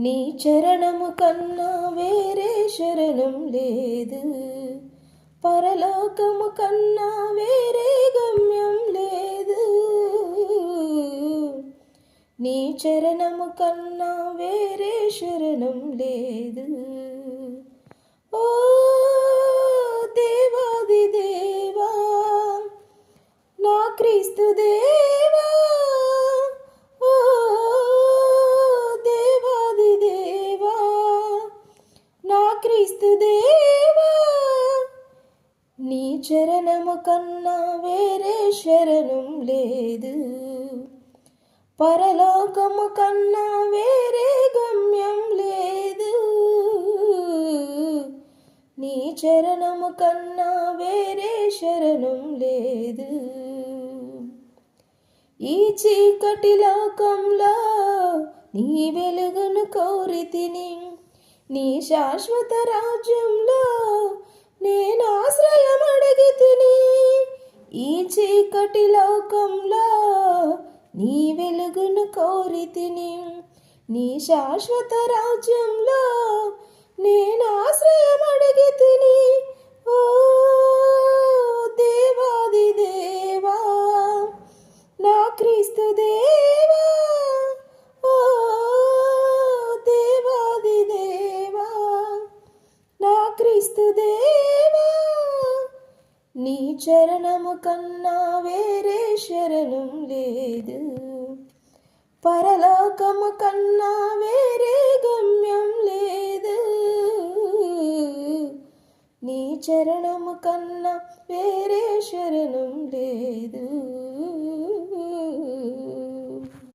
నీ చరణము కన్నా వేరే శరణం లేదు, పరలోకము కన్నా వేరే గమ్యం లేదు. నీ చరణము కన్నా వేరే శరణం లేదు. ఓ దేవాది దేవా, నా క్రీస్తు దేవా, ఓ దేవాది దేవా, నా క్రీస్తు దేవా. నీ చరణము కన్నా వేరే శరణం లేదు, పరలోకము కన్నా వేరే గమ్యం లేదు. నీ చరణము కన్నా వేరే శరణం లేదు. ఈ చీకటి లోకంలో నీ వెలుగును కోరితిని, నీ శాశ్వత రాజ్యంలో నేను ఆశ్రయం అడిగితిని. ఈ చీకటి లోకంలో నీ వెలుగును కోరితిని, నీ శాశ్వత రాజ్యంలో నేను ఆశ్రయం అడిగితిని. ఓ దేవాది దేవా, నా క్రీస్తు దేవా, ఓ దేవాది దేవా, నా క్రీస్తు దేవా. నీ చరణము కన్నా వేరే శరణం లేదు, పరలోకము కన్నా వేరే గమ్యం లేదు. నీ చరణము కన్నా వేరే శరణం లేదు.